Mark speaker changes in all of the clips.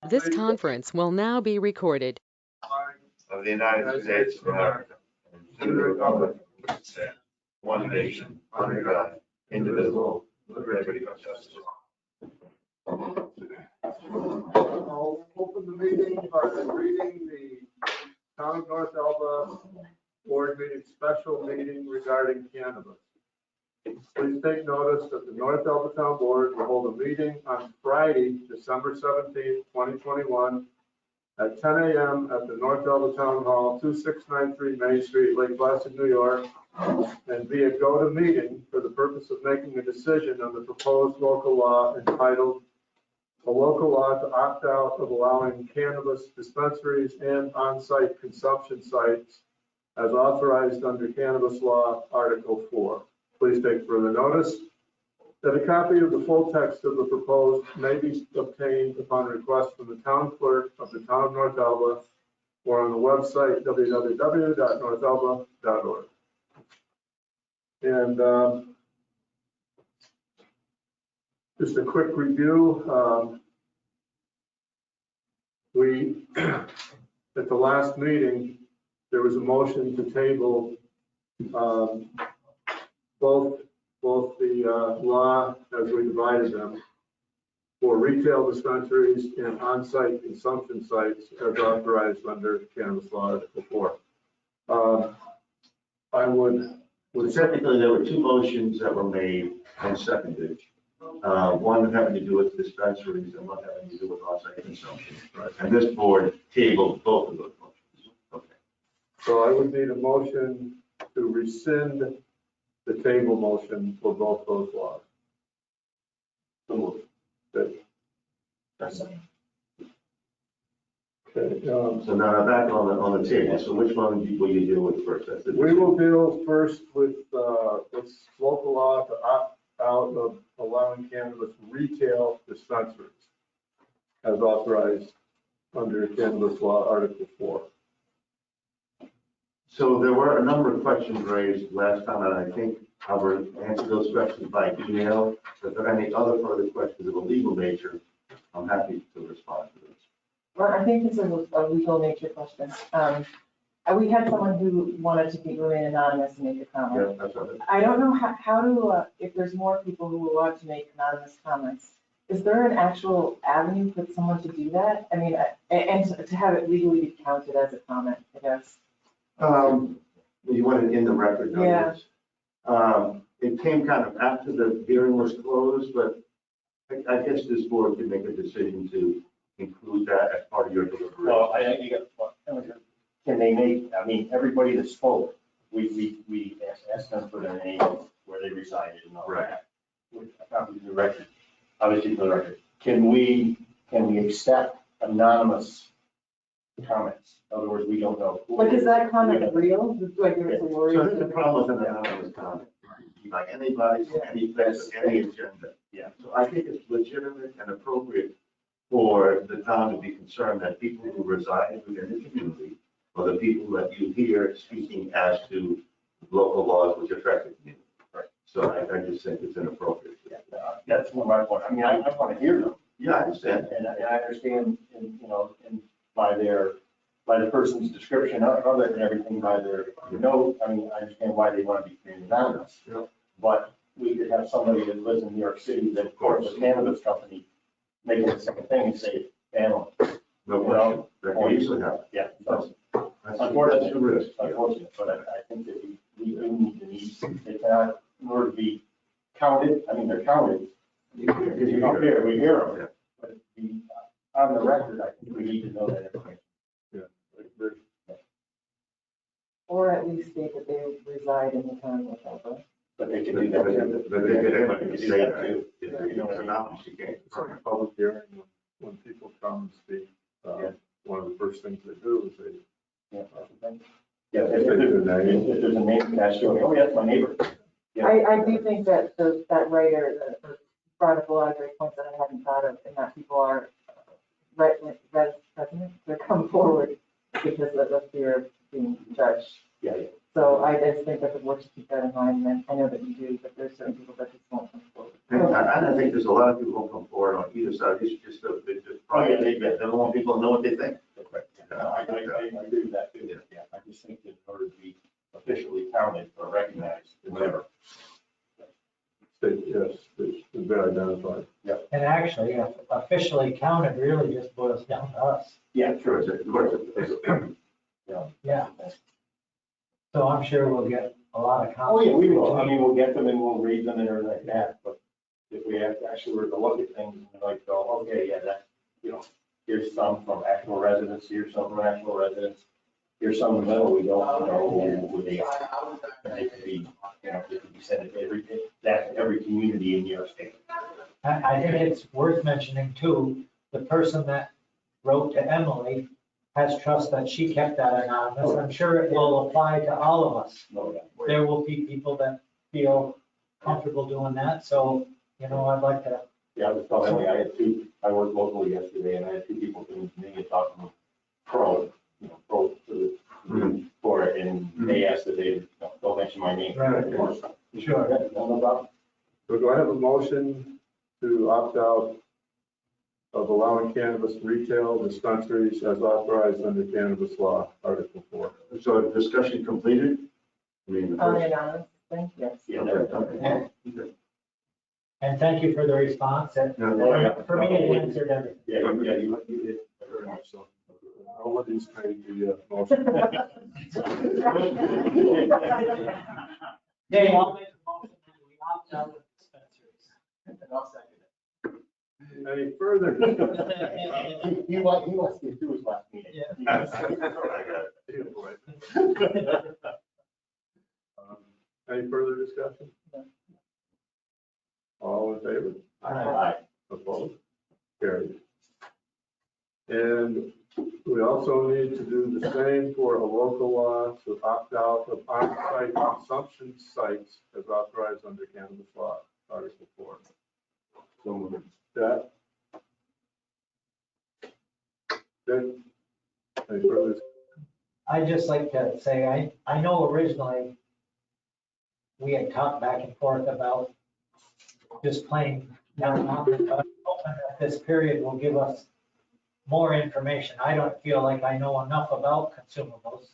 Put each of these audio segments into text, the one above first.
Speaker 1: This conference will now be recorded.
Speaker 2: Of the United States of America, and to the republic for which it stands, one nation, under God, indivisible, with liberty and justice.
Speaker 3: I'll open the meeting by reading the Town of North Elba Board meeting, special meeting regarding cannabis. Please take notice that the North Elba Town Board will hold a meeting on Friday, December 17th, 2021 at 10 a.m. at the North Elba Town Hall, 2693 Main Street, Lake Placid, New York, and be a go-to-meeting for the purpose of making a decision on the proposed local law entitled "A Local Law to Opt Out of Allowing Cannabis Dispensaries and On-Site Consumption Sites as Authorized under Cannabis Law, Article 4." Please take further notice that a copy of the full text of the proposed may be obtained upon request from the town clerk of the town of North Elba or on the website www.northelba.org. And just a quick review. We, at the last meeting, there was a motion to table both the law as we divided them for retail dispensaries and on-site consumption sites as authorized under Cannabis Law Article 4.
Speaker 2: Technically, there were two motions that were made and seconded. One having to do with dispensaries and one having to do with on-site consumption. Right. And this board tabled both of those motions. Okay.
Speaker 3: So I would need a motion to rescind the table motion for both those laws. Good. Okay,
Speaker 2: So now back on the table. So which one will you deal with first?
Speaker 3: we will deal first with local law to opt out of allowing cannabis retail dispensaries as authorized under Cannabis Law Article 4.
Speaker 2: So there were a number of questions raised last time, and I think Albert answered those questions by email. If there are any other further questions of a legal nature, I'm happy to respond to those.
Speaker 4: Well, I think this is a legal nature question. We had someone who wanted to remain anonymous and make a comment.
Speaker 2: Yeah, that's right.
Speaker 4: I don't know how to, if there's more people who want to make anonymous comments, is there an actual avenue for someone to do that? I mean, and to have it legally be counted as a comment, I guess.
Speaker 2: You want it in the record, in other
Speaker 4: Yeah.
Speaker 2: words. It came kind of after the hearing was closed, but I guess this board can make a decision to include that as part of your deliberation.
Speaker 5: Well, can they make, I mean, everybody that spoke, we asked them for their name, where they resided and all that. With a copy of the record, obviously for the record. Can we accept anonymous comments? In other words, we don't know.
Speaker 4: Like, is that comment real? Do I give it to Lori?
Speaker 2: So here's the problem with an anonymous comment. Like anybody, any place, any agenda.
Speaker 5: Yeah.
Speaker 2: So I think it's legitimate and appropriate for the town to be concerned that people who reside within the community or the people that you hear speaking as to local laws which affect the community.
Speaker 5: Right.
Speaker 2: So I just think it's inappropriate.
Speaker 5: Yeah, that's what my point. I mean, I want to hear them.
Speaker 2: Yeah, I understand.
Speaker 5: And I understand, and by the person's description of it and everything, by their note, I mean, I understand why they want to be anonymous.
Speaker 2: Yeah.
Speaker 5: But we could have somebody that lives in New York City that, of course, a cannabis company making the same thing and say, family.
Speaker 2: No question. That can easily happen.
Speaker 5: Yeah.
Speaker 2: That's
Speaker 5: Unfortunately,
Speaker 2: the risk. Yeah.
Speaker 5: unfortunate, but I think that we do need they cannot, in order to be counted, I mean, they're counted. Because you don't hear, we hear them.
Speaker 2: Yeah.
Speaker 5: But on the record, I think we need to know that information.
Speaker 4: Or at least state that they reside in the town of Elba.
Speaker 5: But they can do that.
Speaker 2: But they could anybody
Speaker 5: They
Speaker 2: can
Speaker 5: can
Speaker 2: say
Speaker 5: do
Speaker 2: that.
Speaker 5: too.
Speaker 2: If it's anonymous, you can't.
Speaker 3: It's like a public hearing, when people come and speak, one of the first things they do is they.
Speaker 5: Yeah, if there's a name attached to it, oh, yeah, that's my neighbor. Yeah.
Speaker 4: I do think that that writer brought up a lot of great points that I hadn't thought of, and that people are resident to come forward because of the fear of being judged.
Speaker 5: Yeah, yeah.
Speaker 4: So I just think that the board should keep that in mind, and I know that you do, but there's certain people that just won't come forward.
Speaker 2: And I think there's a lot of people who come forward on either side, it's just, they just, they don't want people to know what they think.
Speaker 5: I agree with that too. Yeah, I just think that in order to be officially counted or recognized, whatever.
Speaker 3: Yes, it's been identified.
Speaker 6: And actually, officially counted really just boils down to us.
Speaker 5: Yeah,
Speaker 2: Sure, of course, it's-
Speaker 6: Yeah. So I'm sure we'll get a lot of
Speaker 5: Oh,
Speaker 6: comments.
Speaker 5: yeah, we will. I mean, we'll get them and we'll read them and everything like that, but if we have to actually were to look at things and like go, okay, yeah, that, here's some from actual residents, here's some from actual residents, here's some that we don't know who they are. And they could be, they could be sent to every community in New York State.
Speaker 6: I think it's worth mentioning too, the person that wrote to Emily has trust that she kept that anonymous. I'm sure it will apply to all of us.
Speaker 5: No, yeah.
Speaker 6: There will be people that feel comfortable doing that, so, I'd like to.
Speaker 5: Yeah, I was telling Emily, I worked locally yesterday and I had two people coming to me and talking pro for it, and they asked that they don't mention my name.
Speaker 6: Right. Sure.
Speaker 5: Yeah, no problem.
Speaker 3: So do I have a motion to opt out of allowing cannabis retail dispensaries as authorized under cannabis law, Article 4?
Speaker 2: So discussion completed? I mean, the
Speaker 4: On the
Speaker 2: first-
Speaker 4: anonymous thing, yes.
Speaker 5: Yeah,
Speaker 2: Okay.
Speaker 6: And thank you for the response. For me, it answered everything.
Speaker 5: Yeah, you did.
Speaker 3: Very much so. I'll let these make the motion.
Speaker 6: Dave, I'll make a motion that we opt out of dispensaries.
Speaker 5: And I'll second it.
Speaker 3: Any further discussion?
Speaker 5: He wants to do his last meeting.
Speaker 6: Yeah.
Speaker 3: Any further discussion? All in favor?
Speaker 5: Aye.
Speaker 3: Opposed? Carried. And we also need to do the same for a local law to opt out of on-site consumption sites as authorized under cannabis law, Article 4. So that. Then, any further?
Speaker 6: I'd just like to say, I know originally we had talked back and forth about just plain marijuana, but I'm hoping that this period will give us more information. I don't feel like I know enough about consumables.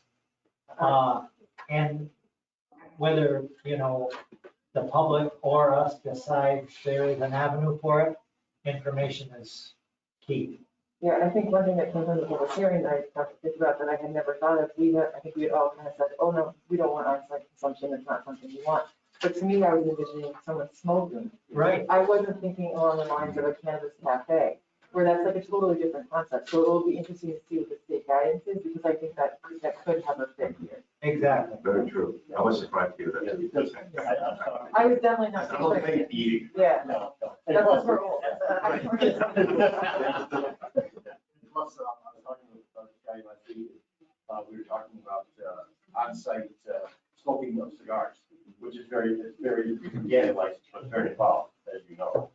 Speaker 6: And whether, the public or us decides there is an avenue for it, information is key.
Speaker 4: Yeah, I think one thing that comes from the public hearing that I talked to Dick about that I had never thought of, I think we had all kind of said, oh no, we don't want on-site consumption, it's not something we want. But to me, I was envisioning someone smoking.
Speaker 6: Right.
Speaker 4: I wasn't thinking along the lines of a cannabis cafe, where that's like a totally different concept. So it'll be interesting to see what the state guidance is, because I think that could have a fit here.
Speaker 6: Exactly.
Speaker 2: Very true. I was surprised to hear
Speaker 5: Yeah,
Speaker 2: that.
Speaker 5: because
Speaker 4: I was definitely not.
Speaker 2: I don't think eating.
Speaker 4: Yeah.
Speaker 5: No, no.
Speaker 4: That's what we're all.
Speaker 5: Plus, I was talking with a guy last week, we were talking about on-site smoking of cigars, which is very, again, like, it's very involved, as you know.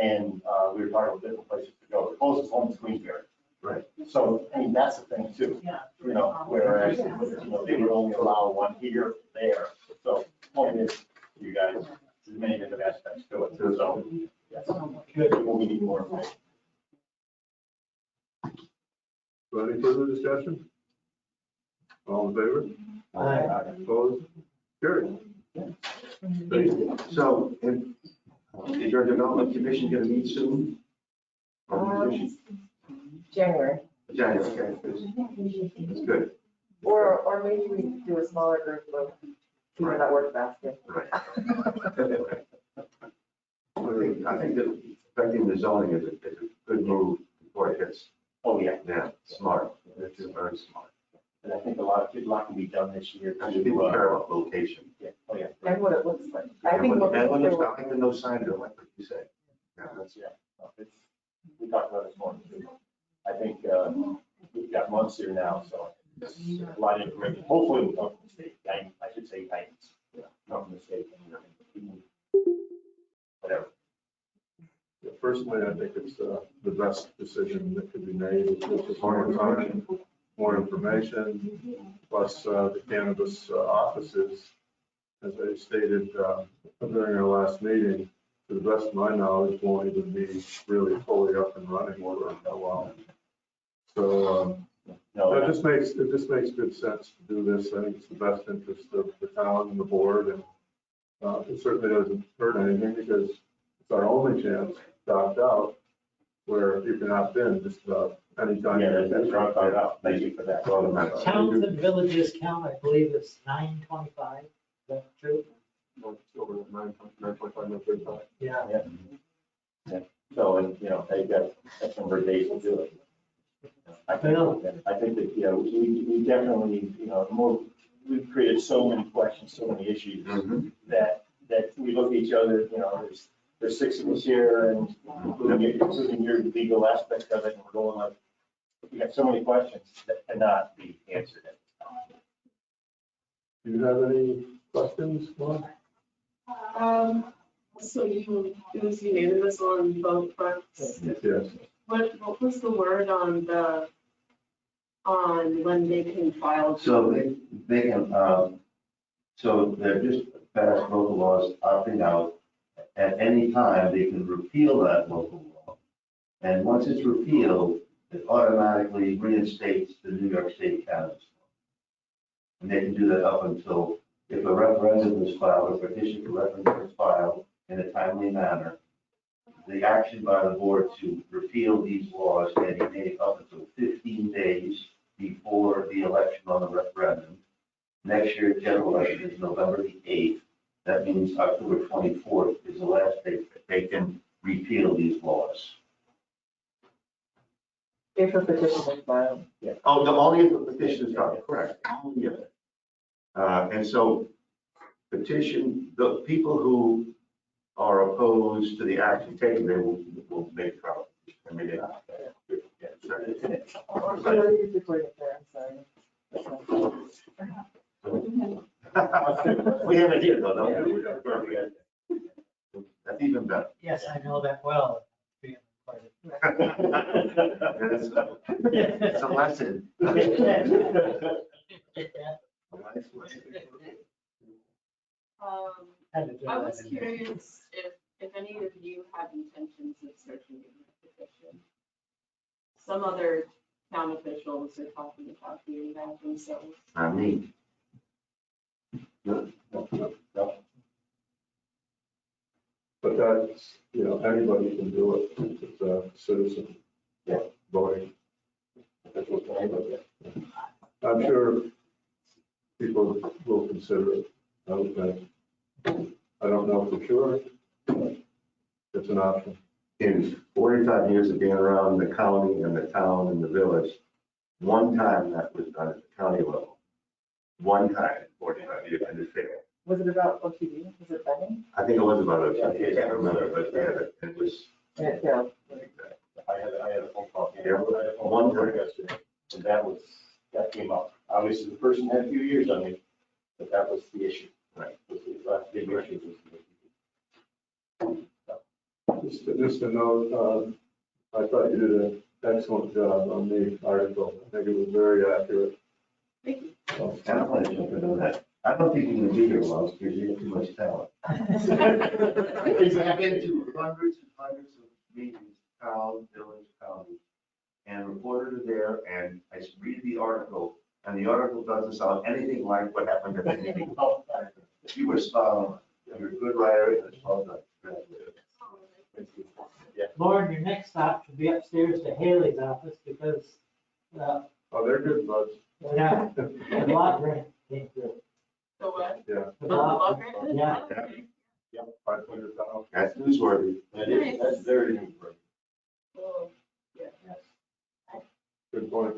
Speaker 5: And we were talking about different places to go. The closest one is Queensbury.
Speaker 2: Right.
Speaker 5: So, I mean, that's the thing too, whereas, they would only allow one here, there. So, point is, you guys, there's many different aspects to it, so, yes. We need more information.
Speaker 3: So any further discussion? All in favor? Opposed? Carried. Thank you.
Speaker 2: So, is your development commission going to meet soon?
Speaker 4: January,
Speaker 2: January, okay, that's good.
Speaker 4: or maybe we do a smaller group of people that work faster.
Speaker 2: Right. I think that affecting the zoning is a good move before it hits.
Speaker 5: Oh, yeah.
Speaker 2: Yeah, smart. It's very smart.
Speaker 5: And I think a lot can be done this year.
Speaker 2: I should be care about location.
Speaker 5: Yeah, oh, yeah.
Speaker 4: And what it looks like. I think.
Speaker 2: And
Speaker 4: what
Speaker 2: when
Speaker 4: people
Speaker 2: it's
Speaker 4: say-
Speaker 2: not like the no sign, I like what you say. Yeah, that's,
Speaker 5: Yeah, no, we talked about it this morning too. I think we've got months here now, so it's a lot of information. Hopefully we'll come from the state. I should say guidance, come from the state. Whatever.
Speaker 3: Personally, I think it's the best decision that could be made. It's just more time. more information, plus the cannabis offices, as I stated during our last meeting, to the best of my knowledge, won't even be really fully up and running for a while. So it just makes good sense to do this. I think it's the best interest of the town and the board, and it certainly doesn't hurt anything because it's our only chance to opt out, where you can opt in just about any time.
Speaker 5: Yeah, that's right, opt out. Thank you for that.
Speaker 6: Towns and villages count, I believe it's 925. Is that true?
Speaker 3: Over 9.5, 9.35.
Speaker 6: Yeah.
Speaker 5: So, and, they've got X number of days to do it. I think that, we definitely, the more, we've created so many questions, so many issues that we look at each other, there's six of us here and including your legal aspect of it, and we're going like, we got so many questions that cannot be answered.
Speaker 3: Do you have any questions, Mark?
Speaker 7: So it was unanimous on both fronts.
Speaker 3: Yes.
Speaker 7: What was the word on when they can file?
Speaker 2: So they can, so they're just passed local laws opting out. At any time, they can repeal that local law. And once it's repealed, it automatically reinstates the New York State cannabis law. And they can do that up until, if a referendum is filed, a petition for referendum is filed in a timely manner, the action by the board to repeal these laws can be made up until 15 days before the election on the referendum. Next year's general election is November the 8th. That means October 24th is the last day that they can repeal these laws.
Speaker 4: If a petition is filed.
Speaker 2: Oh, only if the petition is filed, correct. Only if it. And so the people who are opposed to the action taken, they will make trouble. I mean, we have it here though, don't we? That's even better.
Speaker 6: Yes, I know that well. Being recorded.
Speaker 2: It's a lesson.
Speaker 7: I was curious if any of you have intentions of searching the petition. Some other town officials are talking about doing that themselves.
Speaker 2: Not me.
Speaker 3: But that's, anybody can do it. It's a citizen voting. That's what anybody. I'm sure people will consider it. I would think. I don't know for sure. But it's an option.
Speaker 2: In 45 years of being around the county and the town and the village, one time that was done at the county level. One time in 45 years, and it failed.
Speaker 4: Was it about OTD? Was it betting?
Speaker 2: I think it was about OTT, I can't remember, but yeah, it was.
Speaker 4: And it failed.
Speaker 5: I had a phone call.
Speaker 2: Yeah, one time.
Speaker 5: Yesterday, and that came up. Obviously, the person had a few years on it, but that was the issue.
Speaker 2: Right.
Speaker 5: The big issue was
Speaker 3: Just a note, I thought you did an excellent job on the article. I think it was very accurate.
Speaker 7: Thank you.
Speaker 3: So,
Speaker 2: And I'm going to jump into that. I don't think you can be here long because you have too much talent. I've been to hundreds and hundreds of meetings, town, village, county, and reporters are there, and I read the article, and the article doesn't sound anything like what happened at the meeting. You were spot on. You're a good writer, and it's well done.
Speaker 6: Lauren, your next stop should be upstairs to Haley's office because,
Speaker 3: Oh, they're good buds.
Speaker 6: yeah, the block grant came through.
Speaker 7: So what?
Speaker 3: Yeah.
Speaker 6: The
Speaker 7: Oh,
Speaker 6: block,
Speaker 7: okay.
Speaker 6: yeah.
Speaker 7: Okay.
Speaker 3: 500,000.
Speaker 2: That's newsworthy.
Speaker 5: That's very important.
Speaker 7: Well,
Speaker 3: Good point.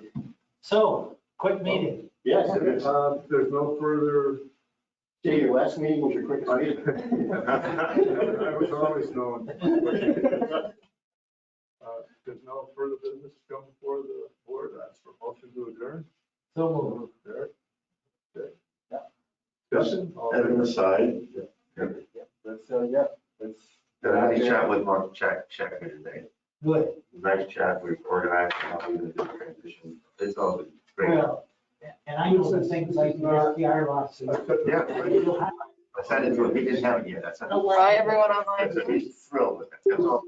Speaker 6: So, quick meeting.
Speaker 5: Yes, it is.
Speaker 3: There's no further.
Speaker 5: Jay, your last meeting was your quickest meeting.
Speaker 3: I was always known. There's no further business to come before the board. That's for motion to adjourn.
Speaker 6: So moved.
Speaker 3: There. Okay.
Speaker 5: Yeah.
Speaker 3: Discussion. All
Speaker 2: And an aside,
Speaker 5: Let's,
Speaker 2: had a nice chat with Mark Check today.
Speaker 6: Good.
Speaker 2: Nice chat, we've organized how we're going to do the transition. It's all good. Great.
Speaker 6: Well, and I know that things like the SDR lawsuit.
Speaker 2: Yeah. I sent it to him. He didn't have it yet. I sent it.
Speaker 7: Bye, everyone online.
Speaker 2: He's thrilled with it. That's all.